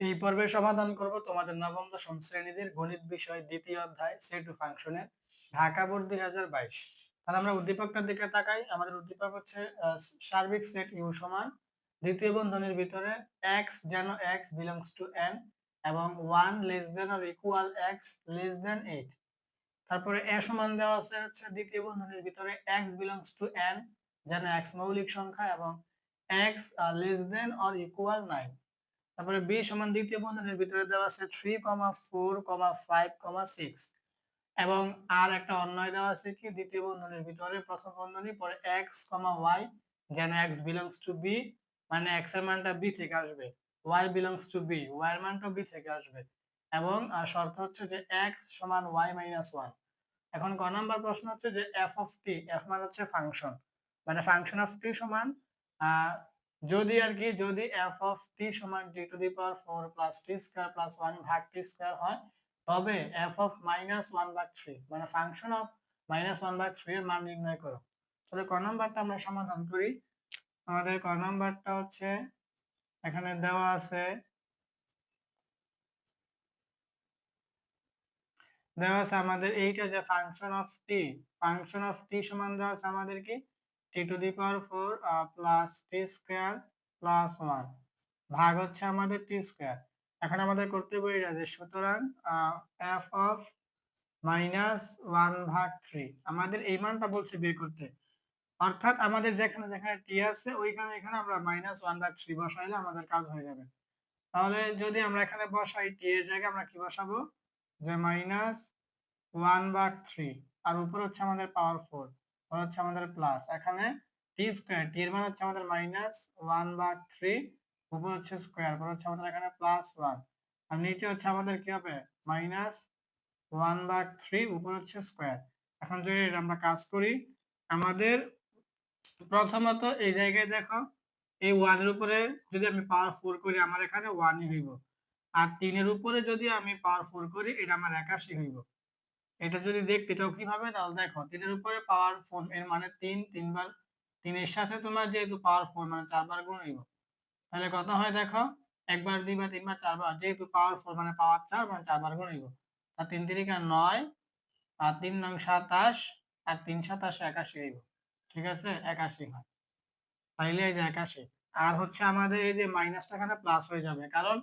এই পর্বে সমাধান করব তোমাদের নবম দশম শ্রেণীদের গণিত বিষয় দ্বিতীয় অধ্যায় সেট টু ফাংশনের ঢাকা বোর্ড 2022। তাহলে আমরা উদ্দীপকটার দিকে তাকাই। আমাদের উদ্দীপক হচ্ছে সার্বিক সেট ইউ সমান দ্বিতীয় বন্ধনীর ভিতরে x যেন x বিলংস টু n এবং 1 less than or equal x less than 8। তারপরে এ সমান দেওয়া আছে হচ্ছে দ্বিতীয় বন্ধনীর ভিতরে x বিলংস টু n যেন x মৌলিক সংখ্যা এবং x less than or equal 9। তারপরে b সমান দ্বিতীয় বন্ধনীর ভিতরে দেওয়া আছে 3, 4, 5, 6 এবং আর একটা অন্যয় দেওয়া আছে কি দ্বিতীয় বন্ধনীর ভিতরে প্রথম বন্ধনী পরে x, y যেন x বিলংস টু b, মানে x এর মানটা b থেকে আসবে, y belongs to b, y এর মানটা b থেকে আসবে এবং শর্ত হচ্ছে যে x সমান y মাইনাস 1। এখন ক নাম্বার প্রশ্ন হচ্ছে যে f অফ t, f মানে হচ্ছে ফাংশন, মানে ফাংশন অফ t সমান যদি আর কি যদি f অফ t সমান t two the power 4 plus t square plus 1 ভাগ t স্কয়ার হয়, তবে f অফ মাইনাস 1 ভাগ 3 মানে ফাংশন অফ মাইনাস 1 ভাগ 3 এর মান নির্ণয় করো। তাহলে ক নাম্বারটা আমরা সমাধান করি। আমাদের ক নাম্বারটা হচ্ছে এখানে দেওয়া আছে আমাদের এইটা যে ফাংশন অফ টি সমান দেওয়া আছে আমাদের কি T to the power 4 plus T square plus 1 ভাগ হচ্ছে আমাদের টি স্কয়ার। এখন আমাদের করতে হবে এটা যে সুতরাং এফ অফ মাইনাস 1 ভাগ 3 আমাদের এই মানটা বলছে বের করতে, অর্থাৎ আমাদের যেখানে যেখানে টি আছে ওইখানে এখানে আমরা মাইনাস 1 ভাগ 3 বসাইলে আমাদের কাজ হয়ে যাবে। তাহলে যদি আমরা এখানে বসাই টি এর জায়গায় আমরা কি বসাবো, যে মাইনাস 1 ভাগ 3 আর উপর হচ্ছে আমাদের পাওয়ার 4 আর হচ্ছে আমাদের প্লাস এখানে টি স্কয়ার, টি এর মান হচ্ছে আমাদের মাইনাস 1 ভাগ 3 উপর হচ্ছে স্কয়ার পর হচ্ছে আমাদের এখানে প্লাস 1 আর নিচে হচ্ছে আমাদের কি হবে মাইনাস 1 ভাগ 3 উপর হচ্ছে স্কয়ার। এখন যদি আমরা কাজ করি আমাদের প্রথমত এই জায়গায় দেখো এই 1 এর উপরে যদি আমি পাওয়ার 4 করি আমার এখানে 1 ই হইব, আর 3 এর উপরে যদি আমি পাওয়ার 4 করি এটা আমার 81 হইব। এটা যদি দেখতে চাও কিভাবে, তাহলে দেখো 3 এর উপরে পাওয়ার 4 এর মানে 3, 3 বার 3 এর সাথে তোমার যেহেতু পাওয়ার 4 মানে 4 বার গুণ হইব, তাহলে কত হয় দেখো একবার 2 বার 3 বার 4 বার যেহেতু পাওয়ার 4 মানে পাওয়ার 4 মানে 4 বার গুণ হইব। আর 3 3 9 আর 3 নং 27 আর 3 27 81 হইব। ঠিক আছে 81 হয়, তাইলে এই যে 81। আর হচ্ছে আমাদের এই যে মাইনাসটা এখানে প্লাস হয়ে যাবে, কারণ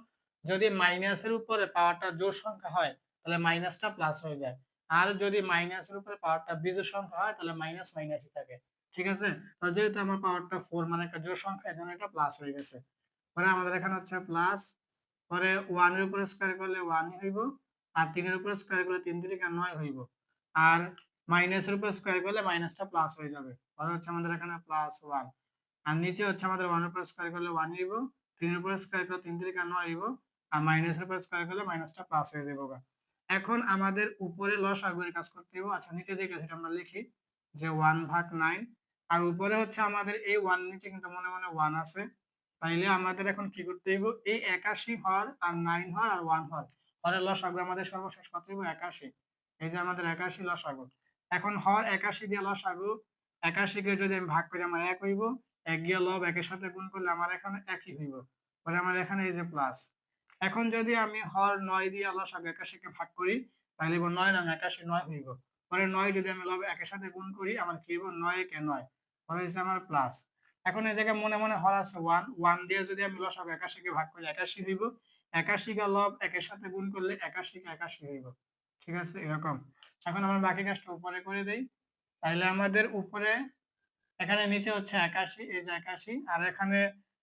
যদি মাইনাসের উপরে পাওয়ারটা জোড় সংখ্যা হয় তাহলে মাইনাসটা প্লাস হয়ে যায়, আর যদি মাইনাসের উপরে পাওয়ারটা বিজোড় সংখ্যা হয় তাহলে মাইনাস মাইনাসই থাকে। ঠিক আছে, তো যেহেতু আমার পাওয়ারটা 4 মানে একটা জোড় সংখ্যা এজন্য এটা প্লাস হয়ে গেছে। পরে আমাদের এখানে হচ্ছে প্লাস, পরে 1 এর উপরে স্কয়ার করলে 1 ই হইব, আর 3 এর উপরে স্কয়ার করলে 3 3 9 হইব, আর মাইনাসের উপরে স্কয়ার করলে মাইনাসটা প্লাস হয়ে যাবে, পরে হচ্ছে আমাদের এখানে প্লাস 1 আর নিচে হচ্ছে আমাদের 1 এর উপর স্কয়ার করলে 1 হইব, 3 এর উপর স্কয়ার করলে 3 3 9 হইব, আর মাইনাসের উপর স্কয়ার করলে মাইনাসটা প্লাস হয়ে যাবে। এখন আমাদের উপরে লসাগুর কাজ করতে হবে। আচ্ছা নিচে যে কাজ আমরা লিখি যে 1 ভাগ 9 আর উপরে হচ্ছে আমাদের এই 1 নিচে কিন্তু মনে মনে 1 আছে, তাইলে আমাদের এখন কি করতে হইব এই 81 হর আর 9 হর আর 1 হর হরের লসাগু আমাদের সর্বশেষ কত হইব 81। এই যে আমাদের 81 লসাগু। এখন হর 81 দিয়ে লসাগু 81 কে যদি আমি ভাগ করি আমার 1 হইব, 1 গিয়ে লব 1 এর সাথে গুণ করলে আমার এখানে 1ই হইব, পরে আমার এখানে এই যে প্লাস। এখন যদি আমি হর 9 দিয়ে লসাগু 81 কে ভাগ করি তাহলে 9 নং 81 9 হইব, পরে 9 যদি আমি লব 1 এর সাথে গুণ করি আমার কি হইব 9 কে 9, পরে হইছে আমার প্লাস। এখন এই জায়গায় মনে মনে হর আছে 1, 1 দিয়ে যদি আমি লসাগু 81 কে ভাগ করি 81 হইব, 81 কে লব 1 এর সাথে গুণ করলে 81 কে 81 হইব। ঠিক আছে এরকম। এখন আমরা বাকি কাজটা উপরে করে দেই, তাইলে আমাদের উপরে এখানে নিচে হচ্ছে 81, এই যে 81 আর এখানে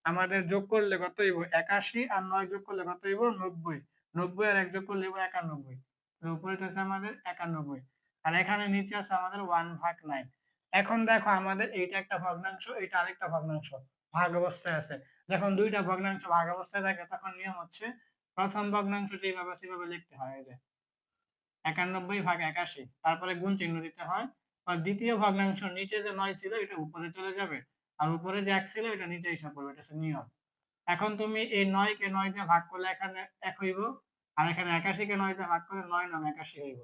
আমাদের যোগ করলে কত হইব 81 আর 9 যোগ করলে কত হইব 90, 90 আর 1 যোগ করলে হইব 91, তো উপরে হচ্ছে আমাদের 91 আর এখানে নিচে আছে আমাদের 1 ভাগ 9। এখন দেখো আমাদের এইটা একটা ভগ্নাংশ এটা আরেকটা ভগ্নাংশ ভাগ অবস্থায় আছে, যখন দুইটা ভগ্নাংশ ভাগ অবস্থায় থাকে তখন নিয়ম হচ্ছে প্রথম ভগ্নাংশ যেভাবে সেভাবে লিখতে হয়, এই যে 91 ভাগ 81 তারপরে গুণ চিহ্ন দিতে হয়, আর দ্বিতীয় ভগ্নাংশ নিচে যে 9 ছিল এটা উপরে চলে যাবে আর উপরে যে 1 ছিল এটা নিচে এসে পড়বে, এটা হচ্ছে নিয়ম। এখন তুমি এই 9 কে 9 দিয়ে ভাগ করলে এখানে 1 হইব, আর এখানে 81 কে 9 দিয়ে ভাগ করলে 9 নং 81 হইব,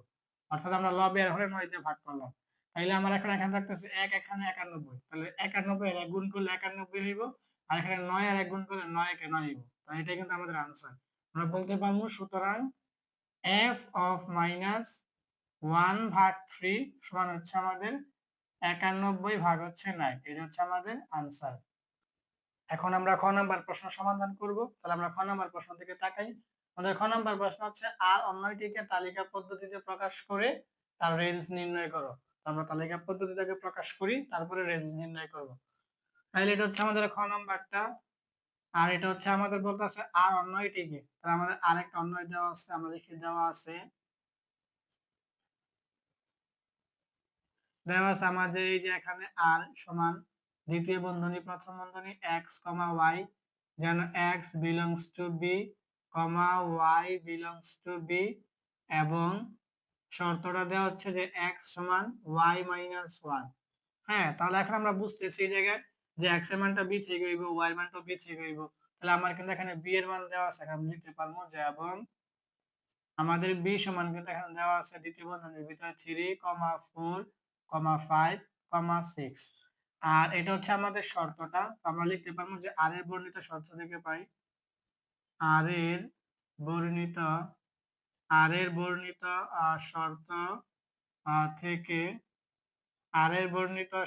অর্থাৎ আমরা লবের হরে 9 দিয়ে ভাগ করলাম। তাইলে আমার এখন এখানে থাকতেছে 1 এখানে 91, তাহলে 91 এর 1 গুণ করলে 91 হইব, আর এখানে 9 আর 1 গুণ করলে 9 কে 9 হইব, তাহলে এটা কিন্তু আমাদের আনসার। আমরা বলতে পারবো সুতরাং f অফ মাইনাস 1/3 সমান হচ্ছে আমাদের 91/9। এটা হচ্ছে আমাদের আনসার। এখন আমরা খ নাম্বার প্রশ্ন সমাধান করব। তাহলে আমরা খ নাম্বার প্রশ্ন থেকে তাকাই। আমাদের খ নাম্বার প্রশ্ন হচ্ছে আর অন্যটিকে তালিকা পদ্ধতিতে প্রকাশ করে তার রেঞ্জ নির্ণয় করো। আমরা তালিকা পদ্ধতিটাকে প্রকাশ করি, তারপরে রেঞ্জ নির্ণয় করব। তাহলে এটা হচ্ছে আমাদের খ নাম্বারটা। আর এটা হচ্ছে আমাদের বলতে আছে আর অন্যটিকে। তাহলে আমাদের আরেকটা অন্যয় দেওয়া আছে, আমরা লিখে দেওয়া আছে আমাদের এই যে এখানে আর সমান দ্বিতীয় বন্ধনী প্রথম বন্ধনী x, y যেন x belongs to b, y belongs to b এবং শর্তটা দেওয়া হচ্ছে যে x সমান y minus 1। হ্যাঁ, তাহলে এখন আমরা বুঝতেছি এই জায়গায় যে x এর মানটা b থেকে হইব, y এর মানটা b থেকে হইব। তাহলে আমার কিন্তু এখানে b এর মান দেওয়া আছে, আমি লিখতে পারবো যে এবং আমাদের b সমান কিন্তু এখানে দেওয়া আছে দ্বিতীয় বন্ধনীর ভিতরে 3, 4, 5, 6। আর এটা হচ্ছে আমাদের শর্তটা। আমরা লিখতে পারবো যে আর এর বর্ণিত শর্ত থেকে পাই আর এর বর্ণিত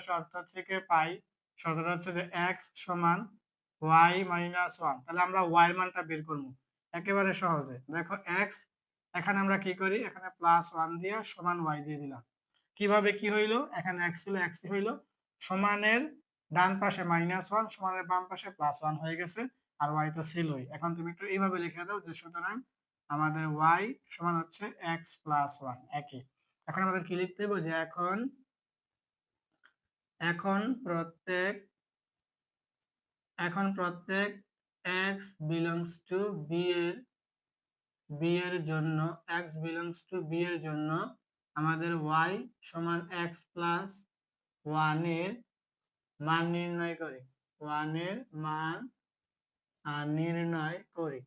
শর্ত থেকে পাই শর্তটা হচ্ছে যে x সমান y মাইনাস 1। তাহলে আমরা y এর মানটা বের করব একেবারে সহজে। দেখো x, এখানে আমরা কি করি, এখানে +1 দিয়ে সমান y দিয়ে দিলাম। কিভাবে কি হইলো, এখানে x ছিল x হইলো, সমানের ডান পাশে -1 সমানের বাম পাশে +1 হয়ে গেছে, আর y তো ছিলই। এখন তুমি একটু এইভাবে লিখে দাও যে সুতরাং আমাদের y সমান হচ্ছে x + 1 একই। এখন আমাদের কি লিখতে হবে যে এখন প্রত্যেক x belongs to b এর জন্য আমাদের y সমান x plus 1 এর মান নির্ণয় করি। 1 এর মান নির্ণয় করি।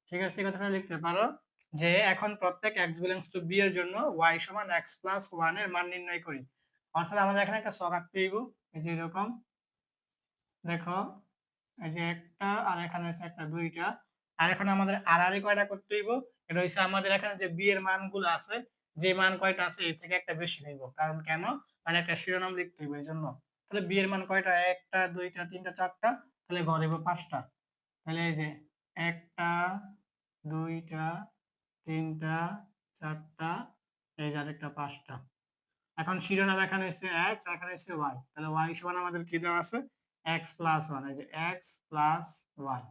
ঠিক আছে, এই কথাটা লিখতে পারো যে এখন প্রত্যেক x belongs to b এর জন্য y সমান x plus 1 এর মান নির্ণয় করি। অর্থাৎ আমাদের এখানে একটা ছক আঁকতে হইব, এই যে এরকম। দেখো এই যে একটা, আর এখানে আছে একটা, দুইটা। আর এখন আমাদের আর কয়টা করতে হইব, এটা হইছে আমাদের এখানে যে বি এর মানগুলো আছে, যে মান কয়টা আছে এর থেকে একটা বেশি হইব। কারণ কেন, মানে একটা শিরোনাম লিখতে হইব এইজন্য। তাহলে বি এর মান কয়টা, একটা, দুইটা, তিনটা, চারটা, তাহলে ঘর হইব 5টা। তাহলে এই যে একটা, দুইটা, তিনটা, চারটা, এই যে আরেকটা 5টা। এখন শিরোনাম এখানে হচ্ছে x, এখানে হচ্ছে y। তাহলে y সমান আমাদের কি দেওয়া আছে, x plus 1। এই যে x plus y।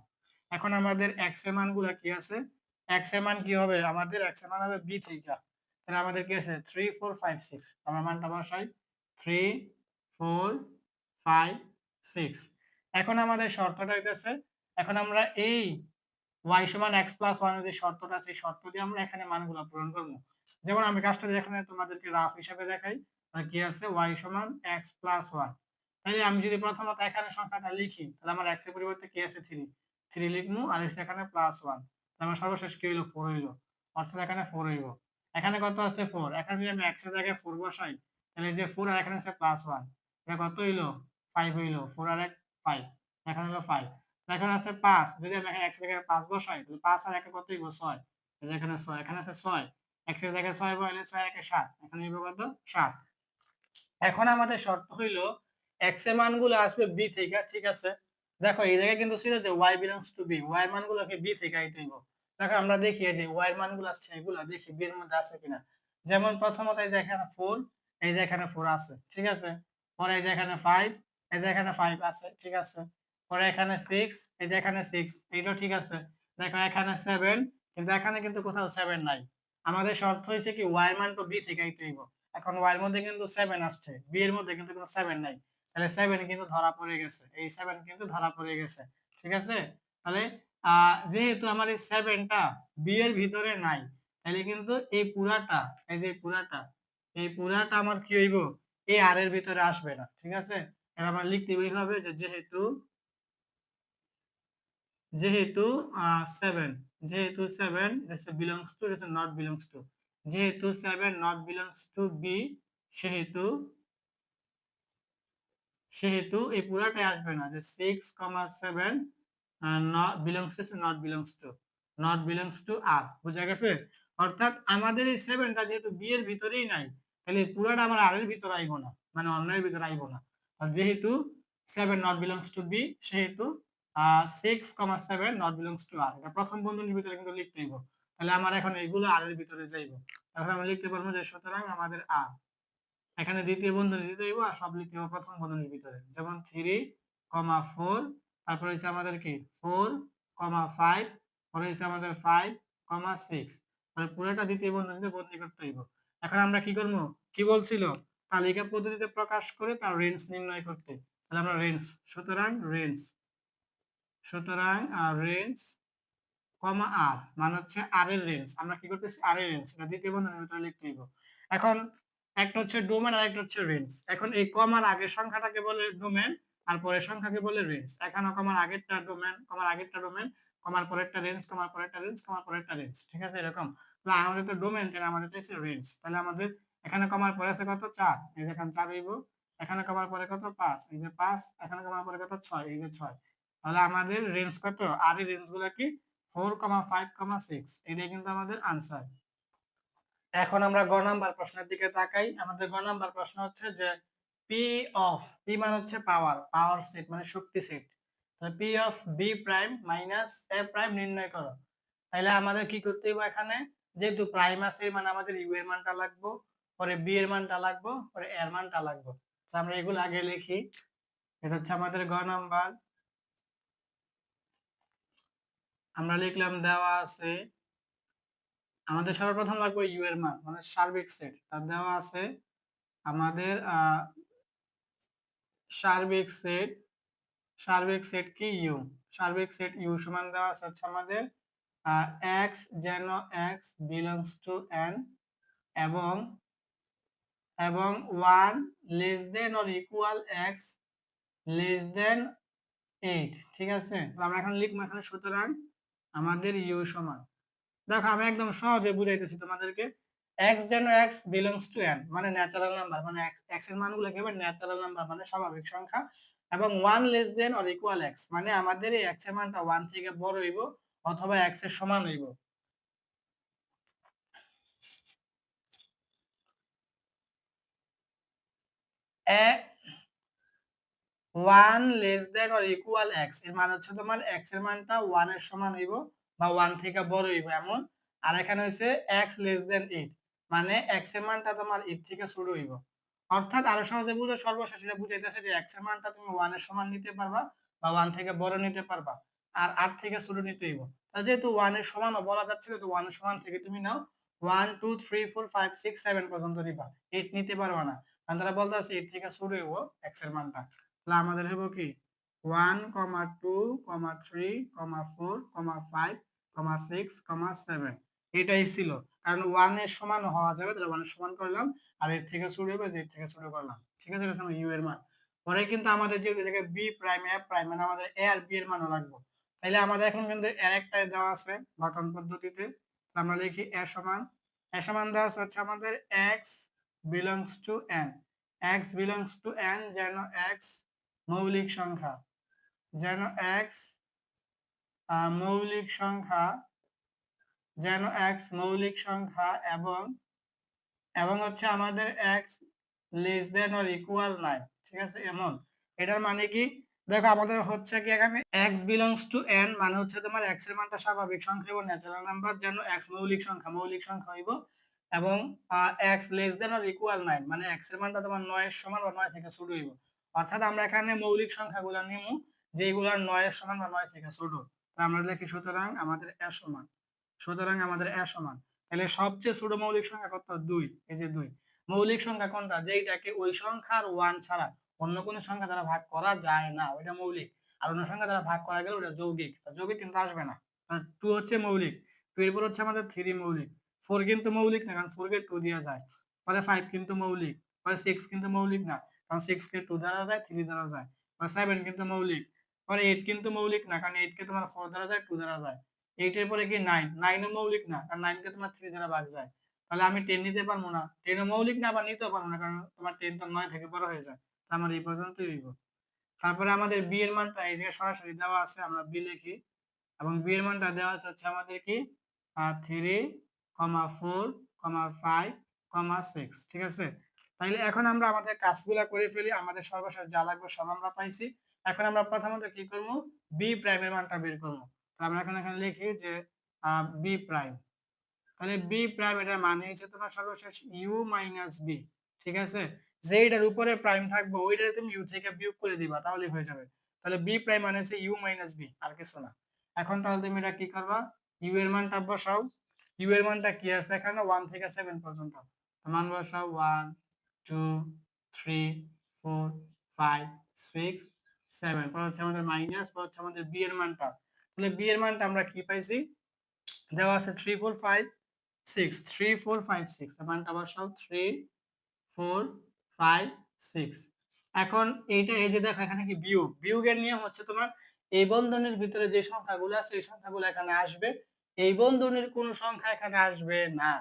এখন আমাদের x এর মানগুলো কি আছে, x এর মান কি হবে, আমাদের x এর মান হবে b থেকে। তাহলে আমাদের কি আছে 3, 4, 5, 6। আমরা মানটা বসাই 3, 4, 5, 6। এখন আমাদের শর্তটা হইতেছে, এখন আমরা এই y সমান x plus 1 এর যে শর্তটা আছে, শর্ত দিয়ে আমরা এখানে মানগুলো পূরণ করব। যেমন আমি কাজটা এখানে তোমাদেরকে রাফ হিসাবে দেখাই। কি আছে, y সমান x plus 1। তাহলে আমি যদি প্রথমত এখানে সংখ্যাটা লিখি, তাহলে আমার x এর পরিবর্তে কি আছে 3 লিখমু, আর এসে এখানে +1। তাহলে আমার সর্বশেষ কি হইলো 4 হইলো। অর্থাৎ এখানে 4 হইব। এখানে কত আছে 4, এখানে যদি আমি x এর জায়গায় 4 বসাই, তাহলে যে 4 আর এখানে আছে +1, এটা কত হইলো 5 হইলো। 4 আর 1 5, এখানে হলো 5। এখানে আছে 5, যদি আমি এখানে x এর জায়গায় 5 বসাই, তাহলে 5 আর 1 কত হইব 6। এই যে এখানে 6, এখানে আছে 6, x এর জায়গায় 6 বসাইলে 6 আর 1 7, এখানে হইব কত 7। এখন আমাদের শর্ত হইলো x এর মানগুলো আসবে b থেকে, ঠিক আছে। দেখো এই জায়গায় কিন্তু ছিল যে y belongs to b, y এর মানগুলোকে b থেকে আইতে হইব। দেখো আমরা দেখি এই যে y এর মানগুলো আছে, এগুলো দেখি b এর মধ্যে আছে কিনা। যেমন প্রথমত এই যে এখানে 4, এই যে এখানে 4 আছে, ঠিক আছে। পরে এই যে এখানে 5, এই যে এখানে 5 আছে, ঠিক আছে। পরে এখানে 6, এই যে এখানে 6, এইটাও ঠিক আছে। দেখো এখানে 7, কিন্তু এখানে কিন্তু কোথাও 7 নাই। আমাদের শর্ত হয়েছে কি y এর মান তো b থেকে আইতে হইব। এখন y এর মধ্যে কিন্তু 7 আসছে, b এর মধ্যে কিন্তু কোনো 7 নাই। তাহলে 7 কিন্তু ধরা পড়ে গেছে, এই 7 কিন্তু ধরা পড়ে গেছে, ঠিক আছে। তাহলে যেহেতু আমার এই 7টা b এর ভিতরে নাই, তাহলে কিন্তু এই পুরাটা, এই যে এই পুরাটা আমার কি হইব, এই আর এর ভিতরে আসবে না, ঠিক আছে। এবার আমরা লিখতে হবে যে যেহেতু যেহেতু 7, যেহেতু 7 belongs to, not belongs two, যেহেতু 7 নট বিলংস টু বি, সেহেতু সেহেতু এই পুরাটাই আসবে না, যে 6, 7 not belongs to, not belongs to. Not belongs to আর। বুঝা গেছে? অর্থাৎ আমাদের এই 7টা যেহেতু বি এর ভিতরেই নাই, তাহলে পুরাটা আমার আর এর ভিতরে আইবো না, মানে অন্যের ভিতরে আইবো না। আর যেহেতু 7 নট বিলংস টু বি, সেহেতু 6,7 নট বিলংস টু আর। এটা প্রথম বন্ধনীর ভিতরে কিন্তু লিখতে হইব। তাহলে আমার এখন এইগুলো আর এর ভিতরে যাইব। তাহলে আমরা লিখতে পারবো যে সুতরাং আমাদের আর, এখানে দ্বিতীয় বন্ধনী দিতে হইব আর সব লিখতে হবে প্রথম বন্ধনীর ভিতরে। যেমন 3,4, তারপর হচ্ছে আমাদের কি 4,5, পরে হচ্ছে আমাদের 5,6, মানে পুরোটা দ্বিতীয় বন্ধনীতে বদলি করতে হইব। এখন আমরা কি করব, কি বলছিল, তালিকা পদ্ধতিতে প্রকাশ করে তার রেঞ্জ নির্ণয় করতে। তাহলে আমরা রেঞ্জ, সুতরাং রেঞ্জ কমা আর, মানে হচ্ছে আর এর রেঞ্জ। আমরা কি করতেছি, আর এর রেঞ্জ, এটা দ্বিতীয় বন্ধনীর ভিতরে লিখতে হইব। এখন একটা হচ্ছে ডোমেন আর একটা হচ্ছে রেঞ্জ। এখন এই কমার আগের সংখ্যাটাকে বলে ডোমেন, আর পরের সংখ্যাকে বলে রেঞ্জ। এখানে কমার আগেরটা ডোমেন, কমার পরেরটা রেঞ্জ, কমার পরেরটা রেঞ্জ, কমার পরেরটা রেঞ্জ। ঠিক আছে? এরকম। তাহলে আমাদের তো ডোমেন, তাহলে আমাদের চাইছে রেঞ্জ। তাহলে আমাদের এখানে কমার পরে আছে কত, 4, এই যে এখানে 4 হইব। এখানে কমার পরে কত, 5, এই যে 5। এখানে কমার পরে কত, 6, এই যে 6। তাহলে আমাদের রেঞ্জ কত, আর এই রেঞ্জ গুলা কি 4,5,6। এটাই কিন্তু আমাদের আনসার। এখন আমরা গ নাম্বার প্রশ্নের দিকে তাকাই। আমাদের গ নাম্বার প্রশ্ন হচ্ছে যে পি মানে হচ্ছে পাওয়ার সেট, মানে শক্তি সেট। তাহলে P of B prime minus A prime নির্ণয় করো। তাহলে আমাদের কি করতে হবে, এখানে যেহেতু প্রাইম আছে মানে আমাদের ইউ এর মানটা লাগবে, পরে বি এর মানটা লাগবে, পরে এর মানটা লাগবে। তো আমরা এগুলো আগে লিখি। এটা হচ্ছে আমাদের গ নাম্বার। আমরা লিখলাম, দেওয়া আছে আমাদের সর্বপ্রথম লাগবে ইউ এর মান, মানে সার্বিক সেট। তার দেওয়া আছে আমাদের সার্বিক সেট, কি ইউ। সার্বিক সেট ইউ সমান দেওয়া আছে হচ্ছে আমাদের এক্স, যেন এক্স বিলংস টু এন, এবং 1 less than or equal x less than 8। ঠিক আছে? আমরা এখন লিখবো এখানে সুতরাং আমাদের ইউ সমান, দেখো আমি একদম সহজে বুঝাইতেছি তোমাদেরকে। x যেন x বিলংস টু n, মানে ন্যাচারাল নাম্বার, মানে x এর মানগুলো একেবারে ন্যাচারাল নাম্বার, মানে স্বাভাবিক সংখ্যা। এবং 1 less than or equal x, মানে আমাদের এই x এর মানটা 1 থেকে বড় হইব অথবা x এর সমান হইব। এ 1 less than or equal x এর মানে হচ্ছে তোমার x এর মানটা 1 এর সমান হইব বা 1 থেকে বড় হইব এমন। আর এখানে হচ্ছে x লেস দেন 8, মানে x এর মানটা তোমার 8 থেকে ছোট হইব। অর্থাৎ আরো সহজে বুঝো, সর্বশেষ এটা বুঝাইতেছে যে x এর মানটা তুমি 1 এর সমান নিতে পারবা বা 1 থেকে বড় নিতে পারবা, আর 8 থেকে ছোট নিতে হইব। তা যেহেতু 1 এর সমান বলা যাচ্ছে, তো 1 এর সমান থেকে তুমি নাও 1 2 3 4 5 6 7 পর্যন্ত নিবা, 8 নিতে পারবা না, কারণ তারা বলতেছে 8 থেকে ছোট হইব x এর মানটা। তাহলে আমাদের হবে কি 1, 2, 3, 4, 5, 6, 7, এটাই ছিল। কারণ 1 এর সমান হওয়া যাবে, তাহলে 1 এর সমান করলাম, আর এর থেকে শুরু হবে, যে এর থেকে শুরু করলাম। ঠিক আছে? এটা ইউ এর মান। পরে কিন্তু আমাদের যে জায়গায় বি প্রাইম এ প্রাইম, মানে আমাদের এ আর বি এর মানও লাগবে। তাহলে আমাদের এখন কিন্তু এর একটাই দেওয়া আছে গঠন পদ্ধতিতে। আমরা লিখি এ সমান দেওয়া আছে হচ্ছে আমাদের x belongs to n, x belongs to n, যেন x মৌলিক সংখ্যা, যেন x মৌলিক সংখ্যা, যেন x মৌলিক সংখ্যা, এবং হচ্ছে আমাদের x less than or equal 9। ঠিক আছে? এমন, এটার মানে কি, দেখো আমাদের হচ্ছে কি এখানে x বিলংস টু n, মানে হচ্ছে তোমার x এর মানটা স্বাভাবিক সংখ্যা এবং ন্যাচারাল নাম্বার, যেন x মৌলিক সংখ্যা হইব, এবং x less than or equal 9, মানে x এর মানটা তোমার 9 এর সমান বা 9 থেকে ছোট হইব। অর্থাৎ আমরা এখানে মৌলিক সংখ্যাগুলো নিমু যেগুলো 9 এর সমান বা 9 থেকে ছোট। তাহলে আমরা লিখি সুতরাং আমাদের a সমান, তাহলে সবচেয়ে ছোট মৌলিক সংখ্যা কত, 2, এই যে 2। মৌলিক সংখ্যা কোনটা, যেইটাকে ওই সংখ্যার 1 ছাড়া অন্য কোনো সংখ্যা দ্বারা ভাগ করা যায় না, ওইটা মৌলিক। আর অন্য সংখ্যা দ্বারা ভাগ করা গেলে ওটা যৌগিক, যৌগিক কিন্তু আসবে না। 2 হচ্ছে মৌলিক, 2 এরপর হচ্ছে আমাদের 3 মৌলিক, 4 কিন্তু মৌলিক না, কারণ 4 কে 2 দেওয়া যায়। পরে 5 কিন্তু মৌলিক, পরে 6 কিন্তু মৌলিক না, কারণ 6 কে 2 দ্বারা যায়, 3 দ্বারা যায়। পরে 7 কিন্তু মৌলিক, পরে 8 কিন্তু মৌলিক না, কারণ 8 কে তোমার 4 দ্বারা যায়, 2 দ্বারা যায়। 8 এর পরে কি 9, 9 ও মৌলিক না, কারণ 9 কে তোমার 3 দ্বারা ভাগ যায়। তাহলে আমি 10 নিতে পারবো না, 10 ও মৌলিক না, আবার নিতেও পারবো না, কারণ তোমার 10 তো 9 থেকে বড় হয়ে যায়। আমার এই পর্যন্তই হইব। তারপরে আমাদের বি এর মানটা এই জায়গায় সরাসরি দেওয়া আছে, আমরা বি লিখি। এবং বি এর মানটা দেওয়া আছে হচ্ছে আমাদের কি 3,4,5,6, ঠিক আছে। তাইলে এখন আমরা আমাদের কাজগুলা করে ফেলি। আমাদের সর্বশেষ যা লাগবে সব আমরা পাইছি। এখন আমরা প্রথমত কি করব, বি প্রাইমের মানটা বের করব। তো আমরা এখন এখানে লিখি যে বি প্রাইম, তাহলে বি প্রাইম এটার মানে হচ্ছে তোমার সর্বশেষ ইউ মাইনাস বি, ঠিক আছে। যেটার উপরে প্রাইম থাকবে ওইটা তুমি ইউ থেকে বিয়োগ করে দিবা, তাহলে হয়ে যাবে। তাহলে বি প্রাইম মানে হচ্ছে ইউ মাইনাস বি, আর কিছু না। এখন তাহলে তুমি এটা কি করবা, ইউ এর মানটা বসাও। ইউ এর মানটা কি আছে এখানে 1 থেকে 7 পর্যন্ত, মান বসাও 1 2 3 4 5 6 7, পর হচ্ছে আমাদের মাইনাস, পর হচ্ছে আমাদের বি এর মানটা। তাহলে বি এর মানটা আমরা কি পাইছি, দেওয়া আছে 3 4 5 6, 3 4 5 6, মানটা বসাও 3 4 5 6। এখন এইটা এই যে দেখো এখানে কি বিয়োগ, বিয়োগের নিয়ম হচ্ছে তোমার এই বন্ধনীর ভিতরে যে সংখ্যাগুলো আছে এই সংখ্যাগুলো এখানে আসবে, এই বন্ধনীর কোনো সংখ্যা এখানে আসবে না।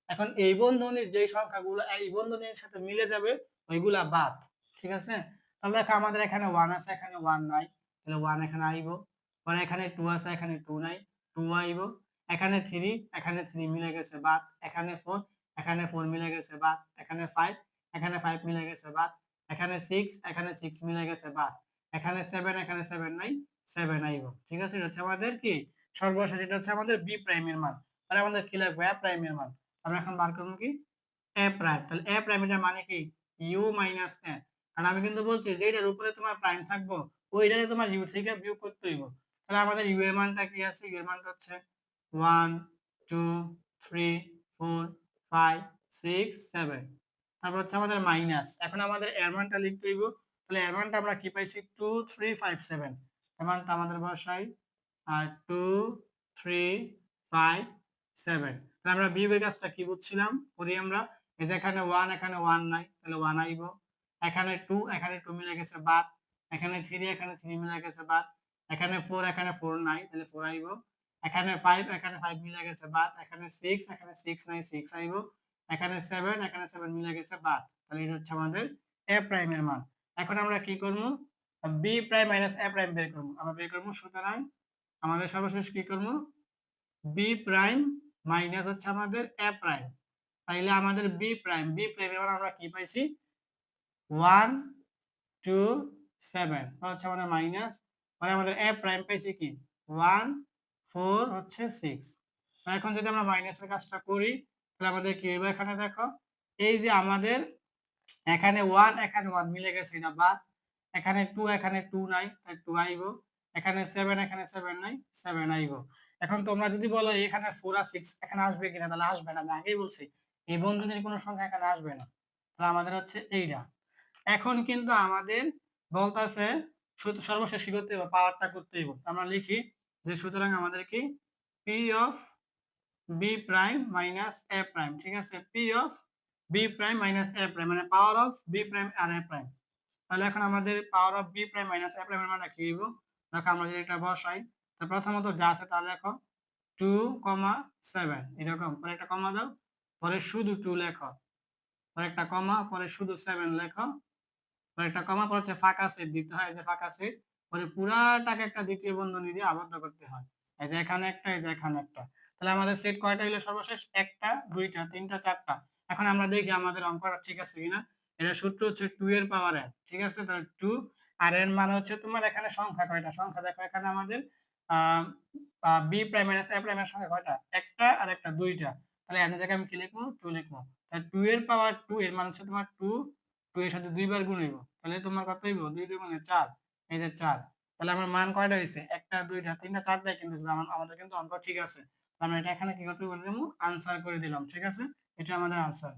এখন এই বন্ধনীর যে সংখ্যাগুলো এই বন্ধনীর সাথে মিলে যাবে ওইগুলা বাদ, ঠিক আছে। তাহলে দেখো আমাদের এখানে 1 আছে, এখানে 1 নাই, তাহলে 1 এখানে আইবো। পরে এখানে 2 আছে, এখানে 2 নাই, 2 আইবো। এখানে 3, এখানে 3 মিলে গেছে বাদ। এখানে 4, এখানে 4 মিলে গেছে বাদ। এখানে 5, এখানে 5 মিলে গেছে বাদ। এখানে 6, এখানে 6 মিলে গেছে বাদ। এখানে 7, এখানে 7 নাই, 7 আইব, ঠিক আছে। এটা হচ্ছে আমাদের কি সর্বশেষ, এটা হচ্ছে আমাদের বি প্রাইমের মান। তাহলে আমাদের কি লাগবে, এ প্রাইমের মান। আমরা এখন বার করব কি এ প্রাইম। তাহলে এ প্রাইম এর মানে কি ইউ মাইনাস এ, কারণ আমি কিন্তু বলছি যে এটার উপরে তোমার প্রাইম থাকবো ওইটারে তোমার ইউ থেকে বিয়োগ করতে হইব। তাহলে আমাদের ইউ এর মানটা কি আছে, ইউ এর মানটা হচ্ছে 1 2 3 4 5 6 7, তারপর হচ্ছে আমাদের মাইনাস। এখন আমাদের এর মানটা লিখতে হইব। তাহলে এর মানটা আমরা কি পাইছি 2 3 5 7, এর মানটা আমাদের বসাই 2 3 5 7। তাহলে আমরা বিয়োগের কাজটা কি বুঝছিলাম, করি আমরা। এই যে এখানে 1, এখানে 1 নাই, তাহলে 1 আইব। এখানে 2, এখানে 2 মিলে গেছে বাদ। এখানে 3, এখানে 3 মিলে গেছে বাদ। এখানে 4, এখানে 4 নাই, তাহলে 4 আইব। এখানে 5, এখানে 5 মিলে গেছে বাদ। এখানে 6, এখানে 6 নাই, 6 আইব। এখানে 7, এখানে 7 মিলে গেছে বাদ। তাহলে এটা হচ্ছে আমাদের এ প্রাইম এর মান। এখন আমরা কি করব, B prime minus A prime বের করব। আমরা বের করব, সুতরাং আমাদের সর্বশেষ কি করব, বি প্রাইম মাইনাস হচ্ছে আমাদের এ প্রাইম। তাইলে আমাদের বি প্রাইম, বি প্রাইম এবার আমরা কি পাইছি 1 2 7, হচ্ছে আমাদের মাইনাস, মানে আমাদের এ প্রাইম পাইছি কি 1 4 হচ্ছে 6। এখন যদি আমরা মাইনাসের কাজটা করি তাহলে আমাদের কি হবে, এখানে দেখো এই যে আমাদের এখানে 1, এখানে 1 মিলে গেছে এটা বাদ। এখানে 2, এখানে 2 নাই, তাই 2 আইব। এখানে 7, এখানে 7 নাই, 7 আইব। এখন তোমরা যদি বলো এখানে 4 আর 6 এখানে আসবে কিনা, তাহলে আসবে না, আমি আগেই বলছি এই বন্ধনীর কোনো সংখ্যা এখানে আসবে না। তাহলে আমাদের হচ্ছে এইটা। এখন কিন্তু আমাদের বলতাছে সর্বশেষ কি করতে হবে, পাওয়ারটা করতে হবে। আমরা লিখি যে সুতরাং আমাদের কি P of B prime minus A prime, ঠিক আছে। P of B prime minus A prime মানে পাওয়ার অফ বি প্রাইম আর এ প্রাইম। তাহলে এখন আমাদের power of B prime minus A prime এর মানে কি হইব, দেখো আমরা যদি এটা বসাই তো প্রথমত যা আছে তা লেখো 2, 7 এরকম, পরে একটা কমা দাও, পরে শুধু 2 লেখো, পরে একটা কমা, পরে শুধু 7 লেখো, পরে একটা কমা, পরে হচ্ছে ফাঁকা সেট দিতে হয়, এই যে ফাঁকা সেট, পরে পুরাটাকে একটা দ্বিতীয় বন্ধনী দিয়ে আবদ্ধ করতে হয়। এই যে এখানে একটা, এই যে এখানে একটা। তাহলে আমাদের সেট কয়টা হলো সর্বশেষ, একটা দুইটা তিনটা চারটা। এখন আমরা দেখি আমাদের অঙ্কটা ঠিক আছে কিনা। এটা সূত্র হচ্ছে 2 এর পাওয়ার n, ঠিক আছে। তাহলে 2 আর n মানে হচ্ছে তোমার এখানে সংখ্যা কয়টা, সংখ্যা দেখো এখানে আমাদের বি প্রাইম মাইনাস এ প্রাইমের সংখ্যা কয়টা, একটা আর একটা দুইটা। তাহলে n এর জায়গায় আমি কি লিখবো, 2 লিখবো। তাহলে 2 এর পাওয়ার 2 এর মানে হচ্ছে তোমার 2, 2 এর সাথে দুইবার গুণ হইব, তাহলে তোমার কত হইব 2 2 গুণে 4, এই যে 4। তাহলে আমার মান কয়টা হইছে, একটা দুইটা তিনটা চারটা, কিন্তু আমাদের কিন্তু অঙ্ক ঠিক আছে। আমরা এটা এখানে কি করতে বললাম, আনসার করে দিলাম, ঠিক আছে। এটা আমাদের আনসার।